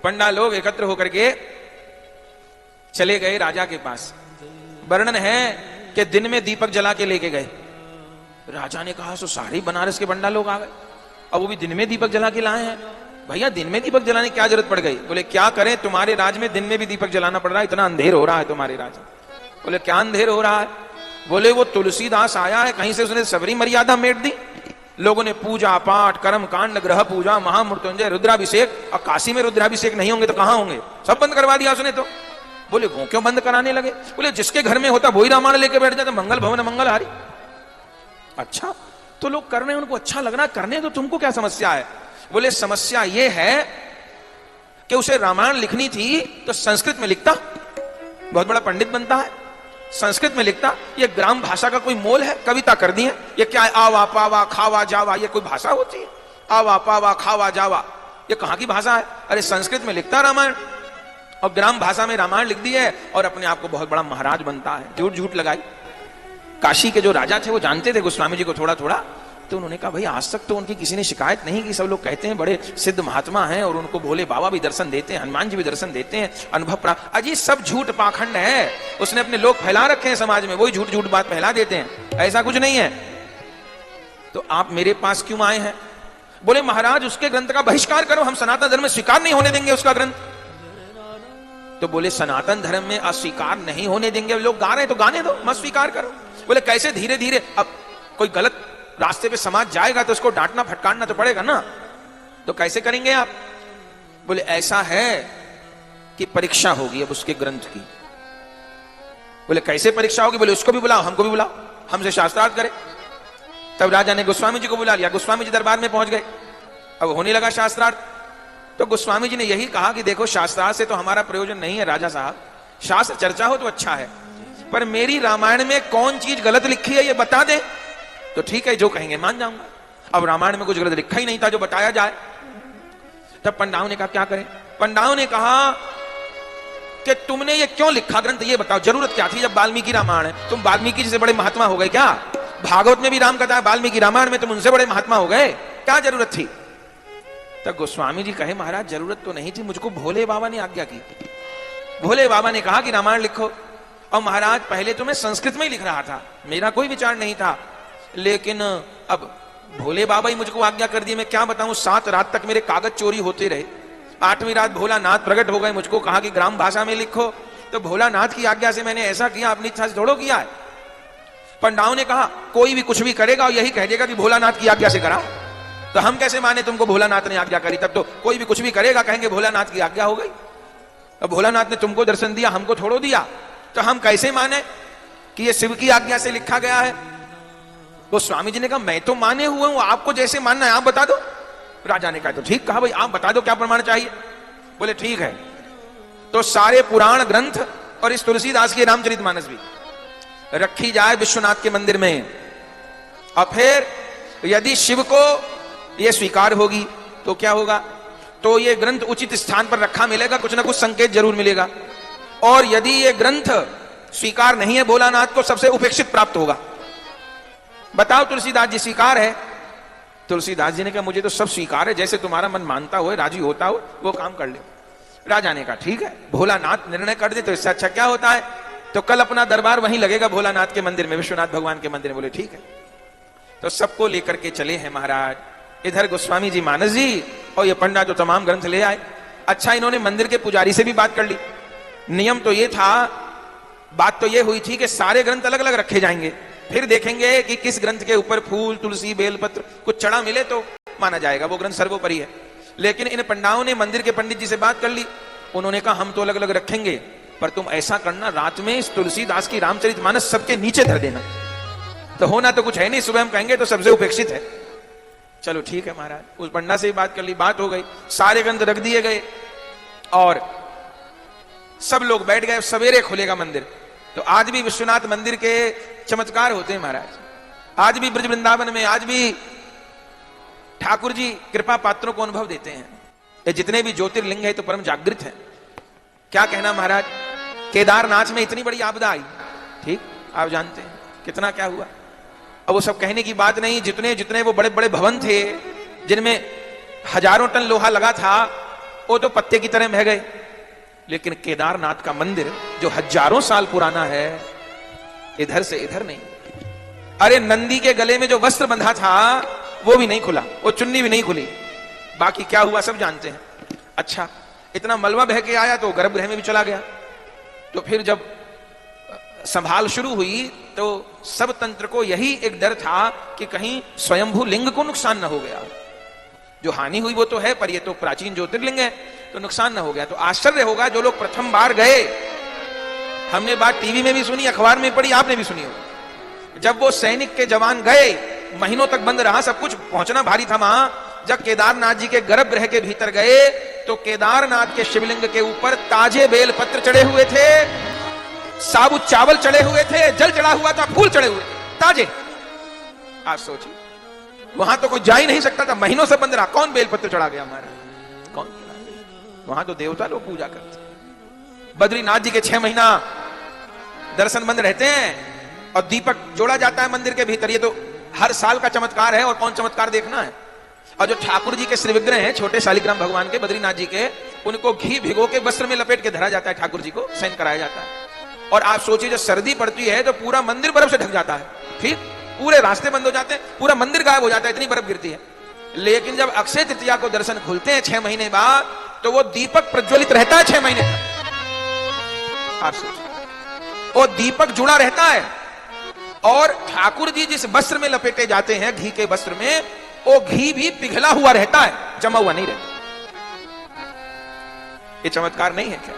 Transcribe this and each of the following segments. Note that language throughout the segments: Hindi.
पंडा लोग एकत्र होकर के चले गए राजा के पास। वर्णन है कि दिन में दीपक जला के लेके गए। राजा ने कहा सो सारे बनारस के पंडा लोग आ गए, अब वो भी दिन में दीपक जला के लाए हैं। भैया दिन में दीपक जलाने की क्या जरूरत पड़ गई? बोले क्या करें, तुम्हारे राज में दिन में भी दीपक जलाना पड़ रहा है, इतना अंधेर हो रहा है तुम्हारे राज में। बोले क्या अंधेर हो रहा है? बोले वो तुलसीदास आया है कहीं से, उसने सबरी मर्यादा मेट दी। लोगों ने पूजा पाठ कर्म कांड ग्रह पूजा महामृत्युंजय रुद्राभिषेक, और काशी में रुद्राभिषेक नहीं होंगे तो कहां होंगे, सब बंद करवा दिया उसने। तो बोले वो क्यों बंद कराने लगे? बोले जिसके घर में होता वही रामायण लेके बैठ जाता, मंगल भवन मंगल हारी। अच्छा तो लोग कर रहे हैं, उनको अच्छा लग रहा है करने, तो तुमको क्या समस्या है? बोले समस्या ये है कि उसे रामायण लिखनी थी तो संस्कृत में लिखता, बहुत बड़ा पंडित बनता है, संस्कृत में लिखता। ये ग्राम भाषा का कोई मोल है? कविता कर दी है। ये क्या है? आवा पावा खावा जावा, ये कोई भाषा होती है? आवा पावा खावा जावा ये कहां की भाषा है? अरे संस्कृत में लिखता रामायण, और ग्राम भाषा में रामायण लिख दी है, और अपने आप को बहुत बड़ा महाराज बनता है। झूठ झूठ लगाई। काशी के जो राजा थे वो जानते थे गोस्वामी जी को थोड़ा थोड़ा, तो उन्होंने कहा भाई आज तक तो उनकी किसी ने शिकायत नहीं की, सब लोग कहते हैं बड़े सिद्ध महात्मा हैं, और उनको भोले बाबा भी दर्शन देते हैं, हनुमान जी भी दर्शन देते हैं, अनुभव प्राप्त। अजी सब झूठ पाखंड है, उसने अपने लोग फैला रखे हैं समाज में, वही झूठ झूठ बात फैला देते हैं, ऐसा कुछ नहीं है। तो आप मेरे पास क्यों आए हैं? बोले महाराज उसके ग्रंथ का बहिष्कार करो, हम सनातन धर्म में स्वीकार नहीं होने देंगे उसका ग्रंथ। तो बोले सनातन धर्म में अस्वीकार नहीं होने देंगे, लोग गा रहे हैं तो गाने दो, मत स्वीकार करो। बोले कैसे? धीरे धीरे, अब कोई गलत रास्ते पे समाज जाएगा तो उसको डांटना फटकारना तो पड़ेगा ना, तो कैसे करेंगे आप? बोले ऐसा है कि परीक्षा होगी अब उसके ग्रंथ की। बोले कैसे परीक्षा होगी? बोले उसको भी बुलाओ हमको भी बुलाओ, हमसे शास्त्रार्थ करे। तब राजा ने गोस्वामी जी को बुला लिया, गोस्वामी जी दरबार में पहुंच गए। अब होने लगा शास्त्रार्थ। तो गोस्वामी जी ने यही कहा कि देखो शास्त्रार्थ से तो हमारा प्रयोजन नहीं है राजा साहब, शास्त्र चर्चा हो तो अच्छा है, पर मेरी रामायण में कौन चीज गलत लिखी है ये बता दे तो ठीक है, जो कहेंगे मान जाऊंगा। अब रामायण में कुछ गलत लिखा ही नहीं था जो बताया जाए। तब पंडाओं ने कहा क्या करें? पंडाओं ने कहा कि तुमने ये क्यों लिखा ग्रंथ ये बताओ, जरूरत क्या थी? जब वाल्मीकि रामायण है, तुम वाल्मीकि जी से बड़े महात्मा हो गए क्या? भागवत में भी राम कथा है, वाल्मीकि रामायण में तुम उनसे बड़े महात्मा हो गए, क्या जरूरत थी? तब गोस्वामी जी कहे महाराज जरूरत तो नहीं थी, मुझको भोले बाबा ने आज्ञा की। भोले बाबा ने कहा कि रामायण लिखो। और महाराज पहले तो मैं संस्कृत में ही लिख रहा था, मेरा कोई विचार नहीं था, लेकिन अब भोले बाबा ही मुझको आज्ञा कर दी। मैं क्या बताऊं, 7 रात तक मेरे कागज चोरी होते रहे। 8वीं रात भोलानाथ प्रकट हो गए, मुझको कहा कि ग्राम भाषा में लिखो, तो भोलानाथ की आज्ञा से मैंने ऐसा किया, अपनी इच्छा से थोड़ो किया है। पंडाओं ने कहा कोई भी कुछ भी करेगा और यही कह देगा कि भोलानाथ की आज्ञा से करा, तो हम कैसे माने तुमको भोलानाथ ने आज्ञा करी? तब तो कोई भी कुछ भी करेगा कहेंगे भोलानाथ की आज्ञा हो गई। अब भोलानाथ ने तुमको दर्शन दिया, हमको छोड़ो दिया, तो हम कैसे माने कि ये शिव की आज्ञा से लिखा गया है? तो स्वामी जी ने कहा मैं तो माने हुए हूं, आपको जैसे मानना है आप बता दो। राजा ने कहा तो ठीक, कहा भाई आप बता दो क्या प्रमाण चाहिए? बोले ठीक है। तो सारे पुराण ग्रंथ और इस तुलसीदास की रामचरितमानस भी रखी जाए विश्वनाथ के मंदिर में, और फिर यदि शिव को यह स्वीकार होगी तो क्या होगा? तो ये ग्रंथ उचित स्थान पर रखा मिलेगा, कुछ ना कुछ संकेत जरूर मिलेगा। और यदि ये ग्रंथ स्वीकार नहीं है भोलानाथ को, सबसे उपेक्षित प्राप्त होगा। बताओ तुलसीदास जी स्वीकार है? तुलसीदास जी ने कहा मुझे तो सब स्वीकार है, जैसे तुम्हारा मन मानता हो राजी होता हो वो काम कर ले। राजा ने कहा ठीक है, भोलानाथ निर्णय कर दे तो इससे अच्छा क्या होता है? तो कल अपना दरबार वहीं लगेगा भोलानाथ के मंदिर में, विश्वनाथ भगवान के मंदिर में। बोले ठीक है। तो सबको लेकर के चले हैं महाराज, इधर गोस्वामी जी मानस जी और ये पंडा जो तमाम ग्रंथ ले आए। अच्छा इन्होंने मंदिर के पुजारी से भी बात कर ली। नियम तो ये था, बात तो ये हुई थी कि सारे ग्रंथ अलग अलग रखे जाएंगे, फिर देखेंगे कि किस ग्रंथ के ऊपर फूल तुलसी बेलपत्र कुछ चढ़ा मिले तो माना जाएगा, वो ग्रंथ सर्वोपरि है। लेकिन इन पंडाओं ने मंदिर के पंडित जी से बात कर ली। उन्होंने कहा हम तो अलग अलग रखेंगे, पर तुम ऐसा करना रात में इस तुलसीदास की रामचरितमानस सबके नीचे धर देना। तो होना तो कुछ है नहीं, सुबह हम कहेंगे तो सबसे उपेक्षित है। चलो ठीक है महाराज, उस पंडा से भी बात कर ली, बात हो गई, सारे ग्रंथ रख दिए गए और सब लोग बैठ गए। सवेरे खुलेगा मंदिर। तो आज भी विश्वनाथ मंदिर के चमत्कार होते हैं महाराज, आज भी ब्रज वृंदावन में, आज भी ठाकुर जी कृपा पात्रों को अनुभव देते हैं। ये जितने भी ज्योतिर्लिंग है तो परम जागृत है। क्या कहना महाराज, केदारनाथ में इतनी बड़ी आपदा आई, ठीक आप जानते हैं कितना क्या हुआ। अब वो सब कहने की बात नहीं, जितने जितने वो बड़े बड़े भवन थे जिनमें हजारों टन लोहा लगा था, वो तो पत्ते की तरह बह गए। लेकिन केदारनाथ का मंदिर जो हजारों साल पुराना है, इधर से इधर नहीं। अरे नंदी के गले में जो वस्त्र बंधा था वो भी नहीं खुला, वो चुन्नी भी नहीं खुली। बाकी क्या हुआ सब जानते हैं। अच्छा, इतना मलबा बह के आया तो गर्भगृह में भी चला गया। तो फिर जब संभाल शुरू हुई तो सब तंत्र को यही एक डर था कि कहीं स्वयंभू लिंग को नुकसान न हो गया। जो हानि हुई वो तो है, पर ये तो प्राचीन ज्योतिर्लिंग है, तो नुकसान न हो गया। तो आश्चर्य होगा जो लोग प्रथम बार गए, हमने बात टीवी में भी सुनी, अखबार में पढ़ी, आपने भी सुनी होगी। जब वो सैनिक के जवान गए, महीनों तक बंद रहा, सब कुछ पहुंचना भारी था वहां। जब केदारनाथ जी के गर्भगृह के भीतर गए तो केदारनाथ के शिवलिंग के ऊपर ताजे बेल पत्र चढ़े हुए थे, साबुत चावल चढ़े हुए थे, जल चढ़ा हुआ था, फूल चढ़े हुए थे, ताजे। आज सोचिए, वहां तो कोई जा ही नहीं सकता था, महीनों से बंद रहा, कौन बेलपत्र चढ़ा गया हमारा? कौन? वहां तो देवता लोग पूजा करते। बद्रीनाथ जी के 6 महीना दर्शन बंद रहते हैं और दीपक जोड़ा जाता है मंदिर के भीतर। ये तो हर साल का चमत्कार है, और कौन चमत्कार देखना है। और जो ठाकुर जी के श्री विग्रह हैं, छोटे शालिग्राम भगवान के, बद्रीनाथ जी के, उनको घी भिगो के वस्त्र में लपेट के धरा जाता है, ठाकुर जी को शयन कराया जाता है। और आप सोचिए, जब सर्दी पड़ती है तो पूरा मंदिर बर्फ से ढक जाता है, फिर पूरे रास्ते बंद हो जाते हैं, पूरा मंदिर गायब हो जाता है, इतनी बर्फ गिरती है। लेकिन जब अक्षय तृतीया को दर्शन खुलते हैं 6 महीने बाद, तो वो दीपक प्रज्वलित रहता है 6 महीने तक। आप सोचिए, वो दीपक जुड़ा रहता है। और ठाकुर जी जिस वस्त्र में लपेटे जाते हैं, घी के वस्त्र में, वो घी भी पिघला हुआ रहता है, जमा हुआ नहीं रहता। ये चमत्कार नहीं है क्या?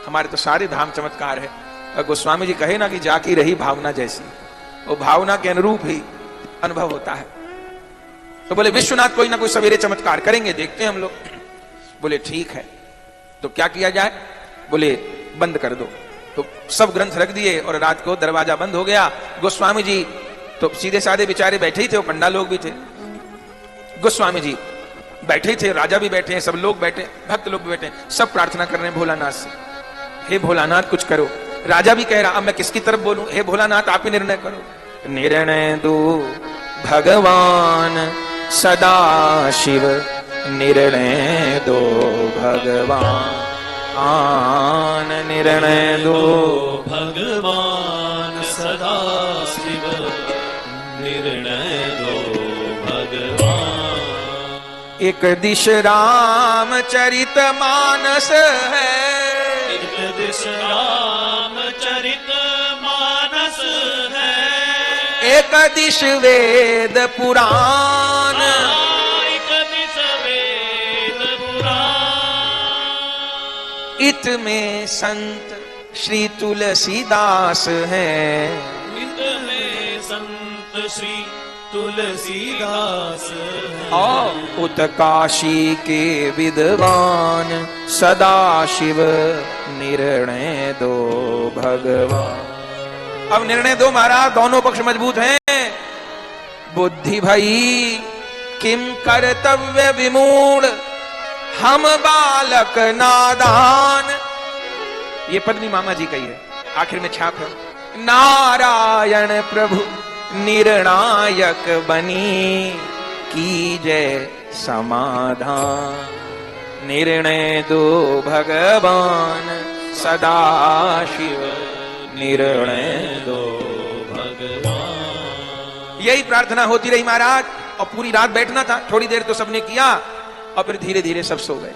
हमारे तो सारे धाम चमत्कार है। और गोस्वामी जी कहे ना कि जाकी रही भावना जैसी, वो भावना के अनुरूप ही अनुभव होता है। तो बोले विश्वनाथ कोई ना कोई सवेरे चमत्कार करेंगे, देखते हैं हम लोग। बोले ठीक है, तो क्या किया जाए? बोले बंद कर दो। तो सब ग्रंथ रख दिए और रात को दरवाजा बंद हो गया। गोस्वामी जी तो सीधे साधे बेचारे बैठे ही थे, वो पंडा लोग भी थे, गोस्वामी जी बैठे थे, राजा भी बैठे हैं, सब लोग बैठे, भक्त लोग भी बैठे, सब प्रार्थना कर रहे हैं भोलानाथ से, हे भोलानाथ कुछ करो। राजा भी कह रहा, अब मैं किसकी तरफ बोलूं? हे भोलानाथ आप ही निर्णय करो। निर्णय दो भगवान सदा शिव, निर्णय दो भगवान, निर्णय दो भगवान सदा शिव, निर्णय दो भगवान। एक दिश रामचरित मानस है, एक दिश रामचरित मानस है, एक दिश वेद पुराण, एक दिश वेद पुराण। इत में संत श्री तुलसीदास हैं, इत में संत श्री तुलसीदास और उत काशी के विद्वान सदा शिव, निर्णय दो भगवान। अब निर्णय दो महाराज, दोनों पक्ष मजबूत हैं। बुद्धि भई किम कर्तव्य विमूढ़, हम बालक नादान। ये पद्मी मामा जी कही है, आखिर में छाप है। नारायण प्रभु निर्णायक बनी, कीजय समाधान, निर्णय दो भगवान सदा शिव, निर्णय दो भगवान। यही प्रार्थना होती रही महाराज, और पूरी रात बैठना था। थोड़ी देर तो सबने किया और फिर धीरे धीरे सब सो गए।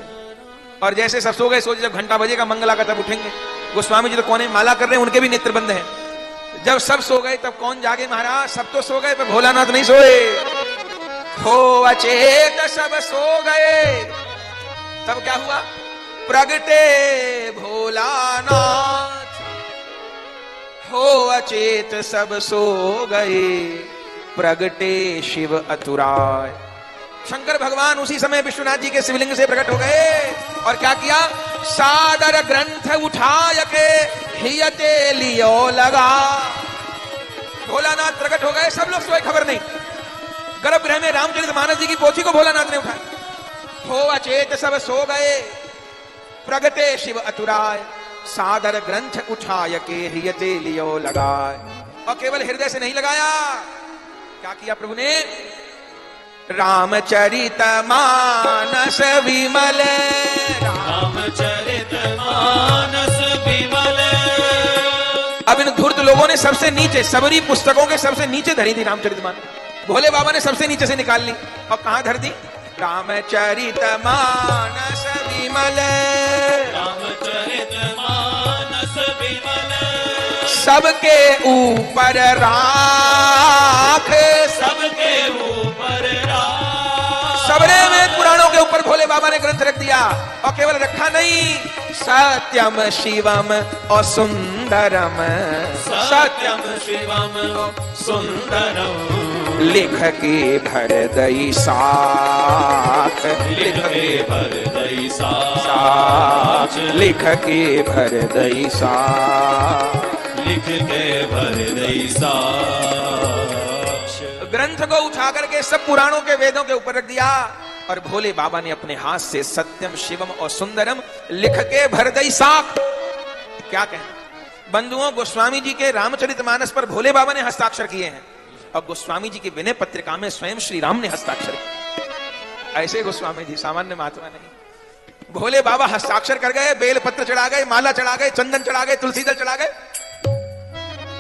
और जैसे सब सो गए, सोचे जब घंटा बजेगा मंगला का तब उठेंगे। गोस्वामी जी तो कोने माला कर रहे हैं, उनके भी नेत्र बंद हैं। जब सब सो गए तब कौन जागे महाराज? सब तो सो गए पर भोलानाथ नहीं सोए। हो अचेत सब सो गए, तब क्या हुआ? प्रगटे भोलानाथ, हो अचेत सब सो गए, प्रगटे शिव अतुराय। शंकर भगवान उसी समय विश्वनाथ जी के शिवलिंग से प्रकट हो गए और क्या किया? सादर ग्रंथ उठाय के हियते लियो लगा। भोलानाथ प्रकट हो गए, सब लोग सोए, खबर नहीं। गर्भगृह में रामचरितमानस जी की पोथी को भोलानाथ ने उठाया। हो अचेत सब सो गए, प्रगटे शिव अतुराय, सादर ग्रंथ उठाय के हियते लियो लगाए। और केवल हृदय से नहीं लगाया, क्या किया प्रभु ने? रामचरित मानस विमल, रामचरित मानस विमल। अब इन धूर्त लोगों ने सबसे नीचे, सबरी पुस्तकों के सबसे नीचे धरी थी रामचरितमानस। भोले बाबा ने सबसे नीचे से निकाल ली और कहां धर दी? रामचरित मानस विमल, रामचरित मानस विमल। सबके ऊपर राख, सबके ऊपर राख। सबरे में पुराणों के ऊपर भोले बाबा ने ग्रंथ रख दिया। और केवल रखा नहीं, सत्यम शिवम और सुंदरम, सत्यम शिवम सुंदरम। लिख के भर दई साख, लिख के भर दई साख, लिख के भर दई साख, लिख के भर दई साख। ग्रंथ को उठा करके सब पुराणों के वेदों के ऊपर रख दिया और भोले बाबा ने अपने हाथ से सत्यम शिवम और सुंदरम लिख के भर दई साख। क्या कहना बंधुओं, गोस्वामी जी के रामचरितमानस पर भोले बाबा ने हस्ताक्षर किए हैं और गोस्वामी जी की विनय पत्रिका में स्वयं श्री राम ने हस्ताक्षर किए। ऐसे गोस्वामी जी सामान्य महात्मा नहीं। भोले बाबा हस्ताक्षर कर गए, बेल पत्र चढ़ा गए, माला चढ़ा गए, चंदन चढ़ा गए, तुलसी दल चढ़ा गए।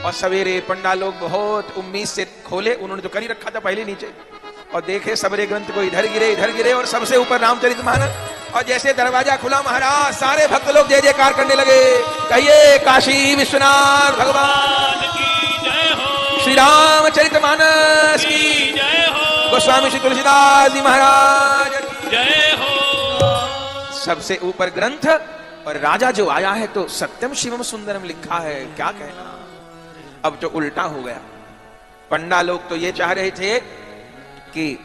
और सवेरे पंडा लोग बहुत उम्मीद से खोले, उन्होंने तो कर ही रखा था पहले नीचे, और देखे सबरे ग्रंथ को इधर गिरे और सबसे ऊपर रामचरितमानस। और जैसे दरवाजा खुला महाराज, सारे भक्त लोग जय जयकार करने लगे। कहिए काशी विश्वनाथ भगवान की जय हो, श्री रामचरितमानस की जय हो, गोस्वामी श्री तुलसीदास जी महाराज की जय हो। सबसे ऊपर ग्रंथ और राजा जो आया है तो सत्यम शिवम सुंदरम लिखा है। क्या कहना, अब जो उल्टा हो गया। पंडा लोग तो ये चाह रहे थे कि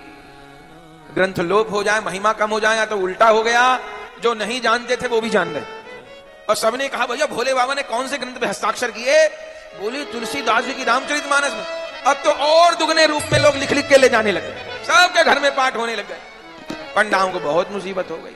ग्रंथ लोप हो जाए, महिमा कम हो जाए, या तो उल्टा हो गया, जो नहीं जानते थे वो भी जान गए। और सबने कहा भैया भोले बाबा ने कौन से ग्रंथ पे हस्ताक्षर किए? बोले तुलसीदास जी की रामचरितमानस में। अब तो और दुगने रूप में लोग लिख लिख के ले जाने लगे, सबके घर में पाठ होने लग गए। पंडाओं को बहुत मुसीबत हो गई।